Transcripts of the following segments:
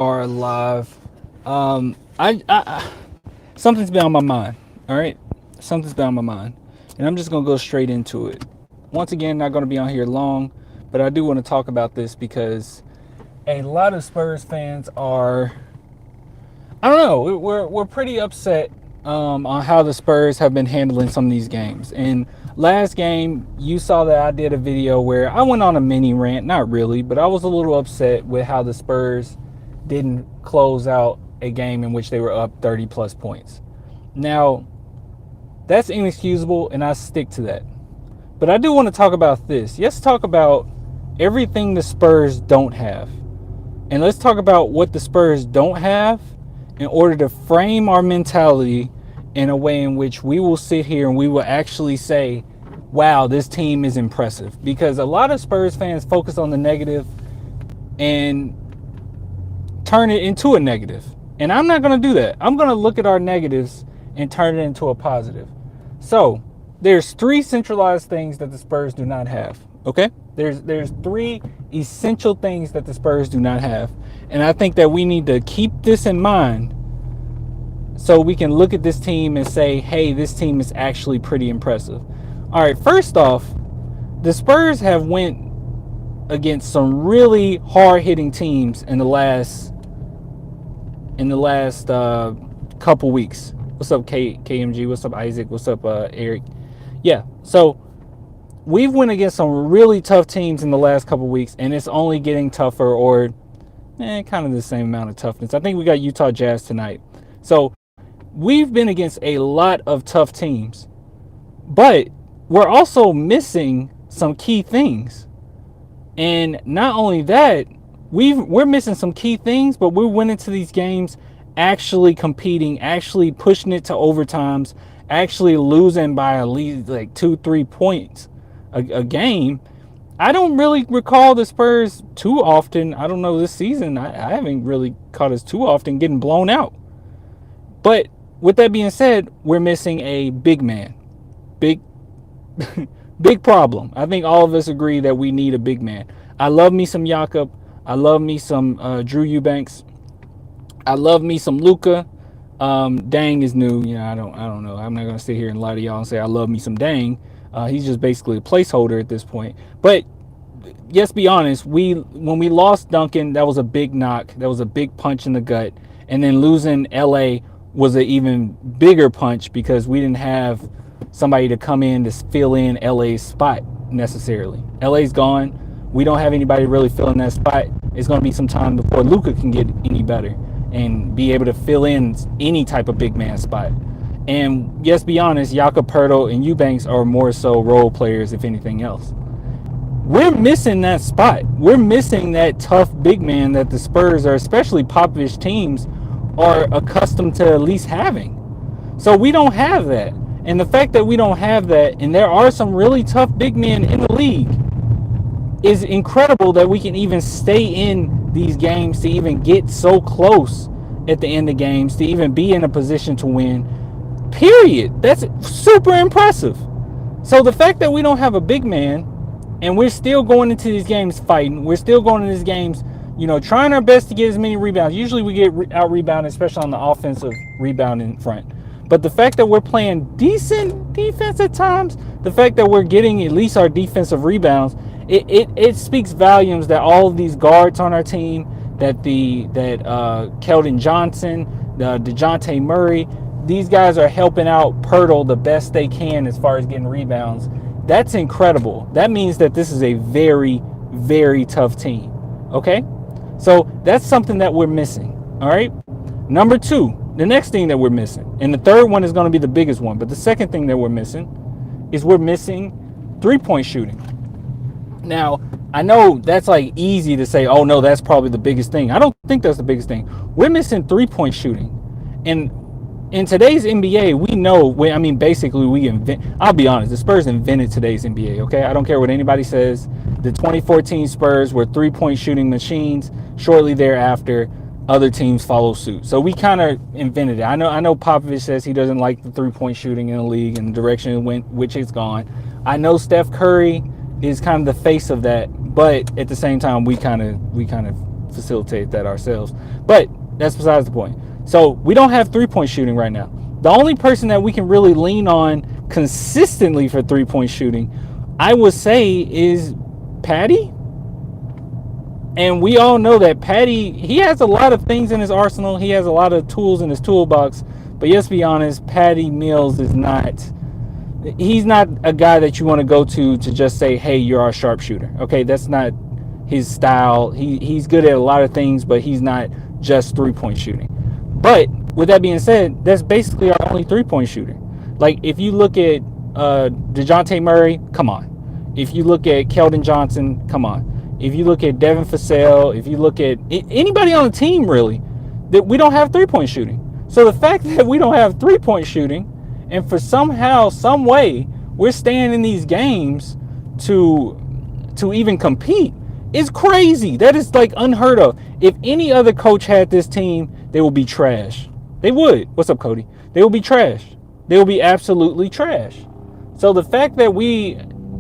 are live. I something's been on my mind. All right, something's been on my mind, and I'm just gonna go straight into it. Once again, not gonna be on here long, but I do want to talk about this because a lot of Spurs fans are. I don't know. We're pretty upset on how the Spurs have been handling some of these games. And last game, you saw that I did a video where I went on a mini rant. Not really, but I was a little upset with how the Spurs didn't close out a game in which they were up 30 plus points. Now, that's inexcusable, and I stick to that. But I do want to talk about this. Let's talk about everything the Spurs don't have. And let's talk about what the Spurs don't have in order to frame our mentality in a way in which we will sit here and we will actually say, wow, this team is impressive. Because a lot of Spurs fans focus on the negative and turn it into a negative. And I'm not going to do that. I'm going to look at our negatives and turn it into a positive. So there's three centralized things that the Spurs do not have. Okay? There's three essential things that the Spurs do not have. And I think that we need to keep this in mind so we can look at this team and say, hey, this team is actually pretty impressive. All right, first off, the Spurs have went against some really hard-hitting teams in the last couple weeks. What's up, KMG? What's up, Isaac? What's up, Eric? Yeah, so we've went against some really tough teams in the last couple weeks, and it's only getting tougher, or kind of the same amount of toughness. I think we got Utah Jazz tonight. So we've been against a lot of tough teams, but we're also missing some key things. And not only that, we're missing some key things, but we're winning to these games actually competing, actually pushing it to overtimes, actually losing by at least like 2-3 points a game. I don't really recall the Spurs too often. I don't know, this season I haven't really caught us too often getting blown out. But with that being said, we're missing a big man. Big problem. I think all of us agree that we need a big man. I love me some Jakob. I love me some Drew Eubanks. I love me some Luka. Dang is new. I don't know. I'm not gonna sit here and lie to y'all and say I love me some Dang. He's just basically a placeholder at this point. But let's be honest, when we lost Duncan, that was a big knock. That was a big punch in the gut. And then losing LA was an even bigger punch because we didn't have somebody to come in to fill in LA's spot necessarily. LA's gone. We don't have anybody really filling that spot. It's going to be some time before Luka can get any better and be able to fill in any type of big man spot. And let's be honest, Jakob Poeltl and Eubanks are more so role players, if anything else. We're missing that spot. We're missing that tough big man that the Spurs, or especially Popovich teams, are accustomed to at least having. So we don't have that. And the fact that we don't have that, and there are some really tough big men in the league, is incredible that we can even stay in these games, to even get so close at the end of games, to even be in a position to win. Period. That's super impressive. So the fact that we don't have a big man, and we're still going into these games fighting, we're still going into these games, trying our best to get as many rebounds. Usually we get out-rebounded, especially on the offensive rebounding front. But the fact that we're playing decent defense at times, the fact that we're getting at least our defensive rebounds, it speaks volumes that all of these guards on our team, that Keldon Johnson, the DeJounte Murray, these guys are helping out Poeltl the best they can as far as getting rebounds. That's incredible. That means that this is a very, very tough team. Okay? So that's something that we're missing. All right? Number two, the next thing that we're missing, and the third one is going to be the biggest one, but the second thing that we're missing is we're missing three-point shooting. Now, I know that's like easy to say, oh no, that's probably the biggest thing. I don't think that's the biggest thing. We're missing three-point shooting. And in today's NBA, we know, basically I'll be honest, the Spurs invented today's NBA, okay? I don't care what anybody says. The 2014 Spurs were three-point shooting machines. Shortly thereafter, other teams follow suit. So we kind of invented it. I know Popovich says he doesn't like the three-point shooting in the league and the direction it went, which it's gone. I know Steph Curry is kind of the face of that, but at the same time, we kind of facilitate that ourselves. But that's besides the point. So we don't have 3-point shooting right now. The only person that we can really lean on consistently for 3-point shooting, I would say, is Patty. And we all know that Patty, he has a lot of things in his arsenal. He has a lot of tools in his toolbox. But let's be honest, Patty Mills is not, he's not a guy that you want to go to just say, hey, you're our sharpshooter. Okay, that's not his style. He's good at a lot of things, but he's not just 3-point shooting. But with that being said, that's basically our only 3-point shooter. Like, if you look at DeJounte Murray, come on. If you look at Keldon Johnson, come on. If you look at Devin Vassell, if you look at anybody on the team, really, that we don't have 3-point shooting. So the fact that we don't have 3-point shooting, and for somehow, some way, we're staying in these games to even compete is crazy. That is like unheard of. If any other coach had this team, they would be trash. They would. What's up, Cody? They will be trash. They will be absolutely trash. So the fact that we,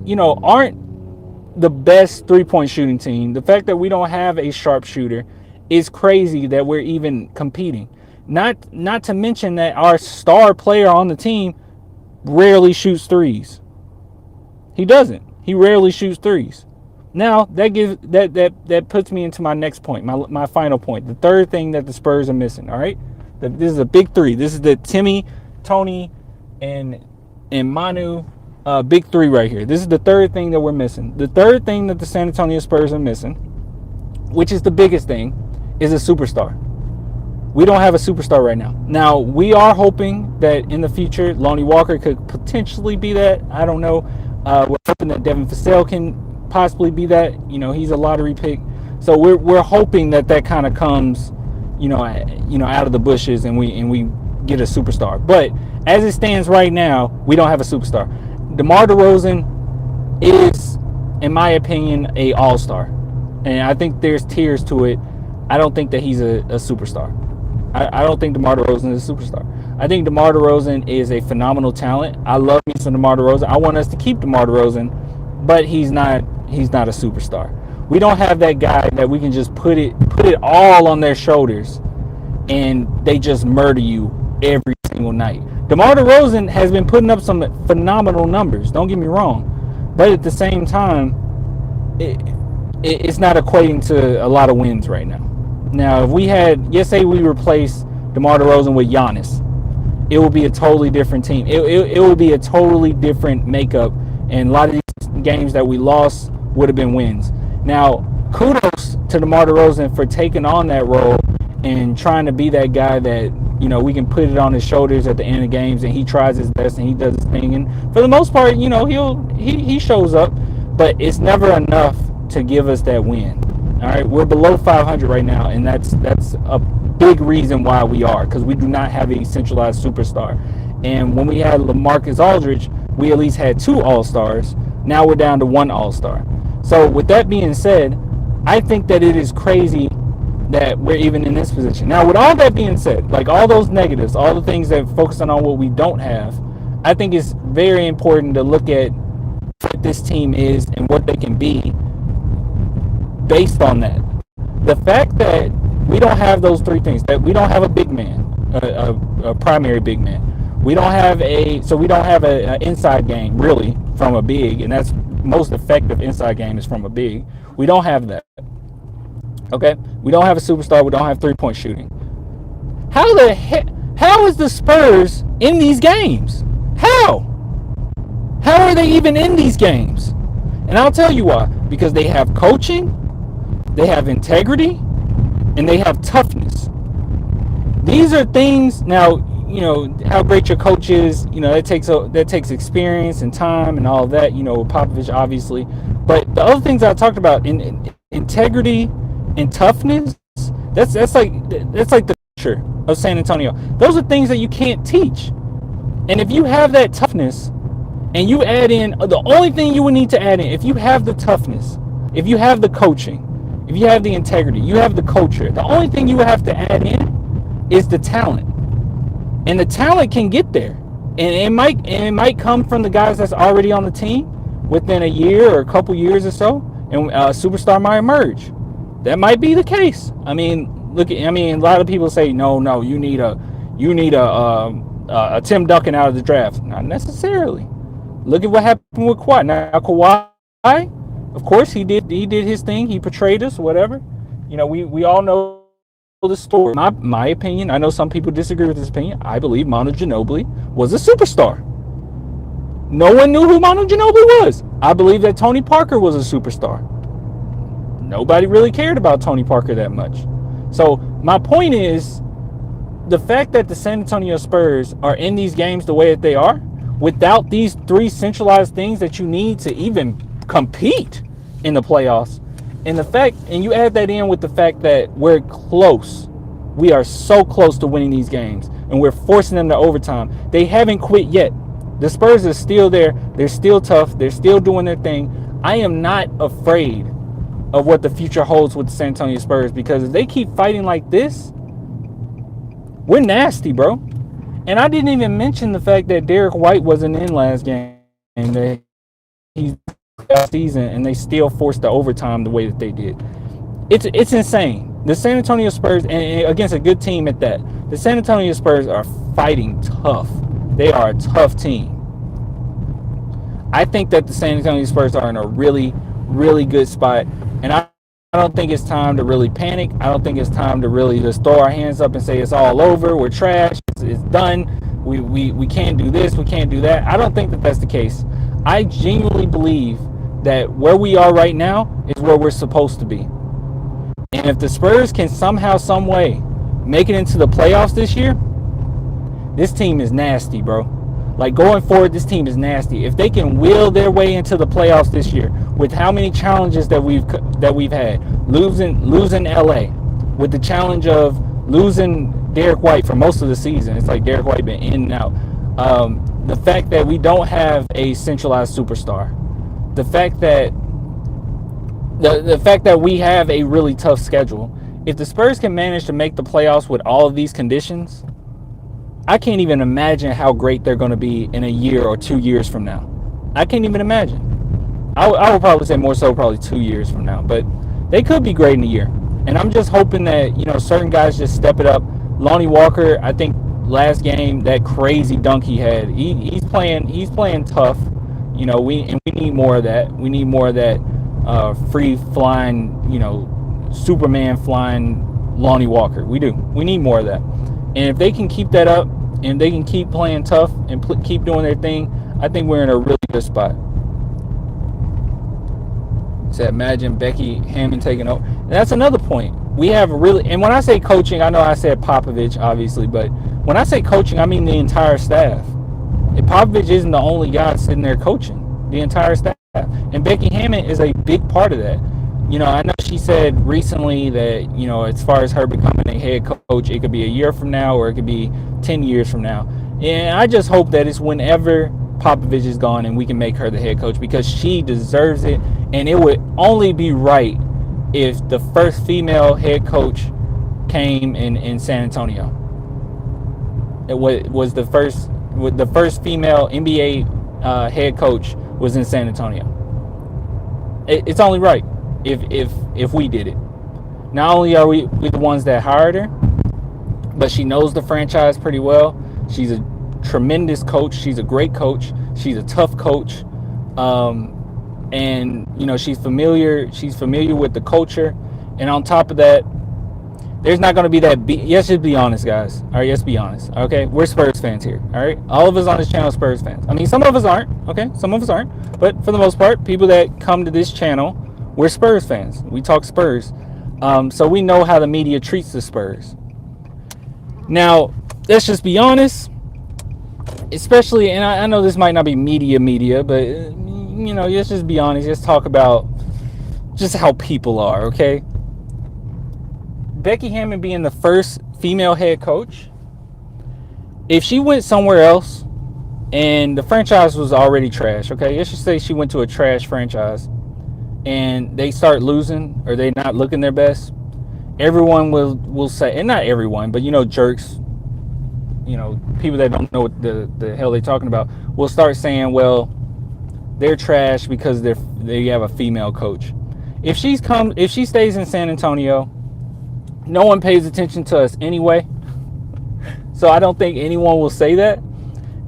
aren't the best 3-point shooting team, the fact that we don't have a sharpshooter is crazy that we're even competing. Not to mention that our star player on the team rarely shoots threes. He doesn't. He rarely shoots threes. Now that puts me into my next point, my final point. The third thing that the Spurs are missing. All right, this is a big three. This is the Timmy, Tony, and Manu big three right here. This is the third thing that we're missing. The third thing that the San Antonio Spurs are missing, which is the biggest thing, is a superstar. We don't have a superstar right now. Now, we are hoping that in the future, Lonnie Walker could potentially be that. I don't know. We're hoping that Devin Vassell can possibly be that. He's a lottery pick. So we're hoping that kind of comes, out of the bushes and we get a superstar. But as it stands right now, we don't have a superstar. DeMar DeRozan is, in my opinion, a all-star. And I think there's tiers to it. I don't think that he's a superstar. I don't think DeMar DeRozan is a superstar. I think DeMar DeRozan is a phenomenal talent. I love me some DeMar DeRozan. I want us to keep DeMar DeRozan, but he's not a superstar. We don't have that guy that we can just put it all on their shoulders and they just murder you every single night. DeMar DeRozan has been putting up some phenomenal numbers, don't get me wrong, but at the same time, it's not equating to a lot of wins right now. Now, if we had, say we replace DeMar DeRozan with Giannis, it will be a totally different team. It will be a totally different makeup, and a lot of these games that we lost would have been wins. Now, kudos to DeMar DeRozan for taking on that role and trying to be that guy that, we can put it on his shoulders at the end of games, and he tries his best and he does his thing. And for the most part, he shows up, but it's never enough to give us that win. All right, we're below 500 right now, and that's a big reason why we are, because we do not have a centralized superstar. And when we had LaMarcus Aldridge, we at least had 2 all-stars. Now we're down to 1 all-star. So with that being said, I think that it is crazy that we're even in this position. Now, with all that being said, like all those negatives, all the things that focus on what we don't have, I think it's very important to look at what this team is and what they can be based on that. The fact that we don't have those 3 things, that we don't have a big man, a primary big man. We don't have an inside game really from a big, and that's most effective inside game is from a big. We don't have that. Okay? We don't have a superstar. We don't have 3-point shooting. How is the Spurs in these games? How are they even in these games? And I'll tell you why. Because they have coaching, they have integrity, and they have toughness. These are things, now, how great your coach is, that takes experience and time and all of that, with Popovich, obviously. But the other things I talked about, in integrity and toughness, that's like the culture of San Antonio. Those are things that you can't teach. And if you have that toughness and you add in, the only thing you would need to add in, if you have the toughness, if you have the coaching, if you have the integrity, you have the culture, the only thing you would have to add in is the talent. And the talent can get there. And it might come from the guys that's already on the team within a year or a couple years or so, and a superstar might emerge. That might be the case. I mean, a lot of people say no. You need a Tim Duncan out of the draft. Not necessarily. Look at what happened with Kawhi. Now Kawhi, of course, he did his thing. He portrayed us, whatever. We all know the story. My opinion. I know some people disagree with this opinion. I believe Manu Ginobili was a superstar. No one knew who Manu Ginobili was. I believe that Tony Parker was a superstar. Nobody really cared about Tony Parker that much. So my point is, the fact that the San Antonio Spurs are in these games the way that they are, without these three centralized things that you need to even compete in the playoffs, and you add that in with the fact that we're close. We are so close to winning these games, and we're forcing them to overtime. They haven't quit yet. The Spurs are still there. They're still tough. They're still doing their thing. I am not afraid of what the future holds with the San Antonio Spurs, because if they keep fighting like this, we're nasty, bro. And I didn't even mention the fact that Derek White wasn't in last game, and that he's last season, and they still forced the overtime the way that they did. It's insane. The San Antonio Spurs, and against a good team at that, the San Antonio Spurs are fighting tough. They are a tough team. I think that the San Antonio Spurs are in a really, really good spot, and I don't think it's time to really panic. I don't think it's time to really just throw our hands up and say it's all over, we're trash, it's done, we can't do this, we can't do that. I don't think that that's the case. I genuinely believe that where we are right now is where we're supposed to be. And if the Spurs can somehow, some way make it into the playoffs this year, this team is nasty, bro. Like, going forward, this team is nasty. If they can will their way into the playoffs this year, with how many challenges that we've had, losing LA, with the challenge of losing Derek White for most of the season. It's like Derek White been in and out. The fact that we don't have a centralized superstar, the fact that we have a really tough schedule. If the Spurs can manage to make the playoffs with all of these conditions, I can't even imagine how great they're going to be in a year or 2 years from now. I can't even imagine. I would probably say more so probably 2 years from now, but they could be great in a year. And I'm just hoping that, certain guys just step it up. Lonnie Walker, I think last game, that crazy dunk he had, he's playing tough. We need more of that. We need more of that free flying, Superman flying Lonnie Walker. We do. We need more of that. And if they can keep that up, and they can keep playing tough and keep doing their thing, I think we're in a really good spot. So imagine Becky Hammond taking over. And that's another point. We have and when I say coaching, I know I said Popovich, obviously, but when I say coaching, I mean the entire staff. And Popovich isn't the only guy sitting there coaching, the entire staff. And Becky Hammond is a big part of that. I know she said recently that, as far as her becoming a head coach, it could be a year from now or it could be 10 years from now. And I just hope that it's whenever Popovich is gone and we can make her the head coach, because she deserves it. And it would only be right if the first female head coach came in San Antonio. It was the first female NBA head coach was in San Antonio. It's only right if we did it. Not only are we the ones that hired her, but she knows the franchise pretty well. She's a tremendous coach. She's a great coach. She's a tough coach. And she's familiar with the culture. And on top of that, there's not going to be that let's just be honest, guys. All right, let's be honest. Okay, we're Spurs fans here. All right, all of us on this channel are Spurs fans. I mean, some of us aren't. Okay, some of us aren't. But for the most part, people that come to this channel, we're Spurs fans. We talk Spurs. So we know how the media treats the Spurs. Now, let's just be honest. Especially, and I know this might not be media, but let's just be honest. Let's talk about just how people are, okay? Becky Hammond being the first female head coach, if she went somewhere else and the franchise was already trash, okay? Let's just say she went to a trash franchise and they start losing or they're not looking their best, everyone will say, and not everyone, but jerks, people that don't know what the hell they're talking about, will start saying, well, they're trash because they have a female coach. If she stays in San Antonio, no one pays attention to us anyway. So I don't think anyone will say that.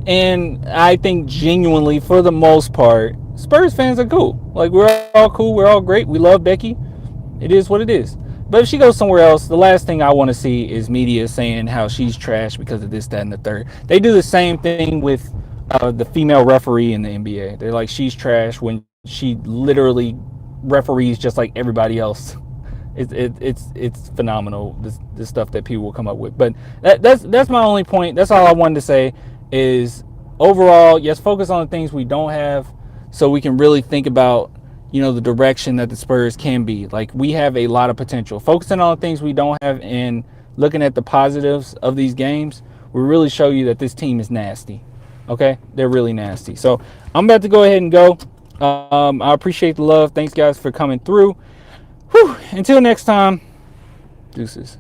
And I think genuinely, for the most part, Spurs fans are cool. Like, we're all cool. We're all great. We love Becky. It is what it is. But if she goes somewhere else, the last thing I want to see is media saying how she's trash because of this, that, and the third. They do the same thing with the female referee in the NBA. They're like, she's trash when she literally referees just like everybody else. It's phenomenal, this stuff that people will come up with. But that's my only point. That's all I wanted to say is, overall, yes, focus on the things we don't have so we can really think about, the direction that the Spurs can be. Like, we have a lot of potential. Focusing on the things we don't have and looking at the positives of these games will really show you that this team is nasty. Okay? They're really nasty. So I'm about to go ahead and go. I appreciate the love. Thanks, guys, for coming through. Whew. Until next time, deuces.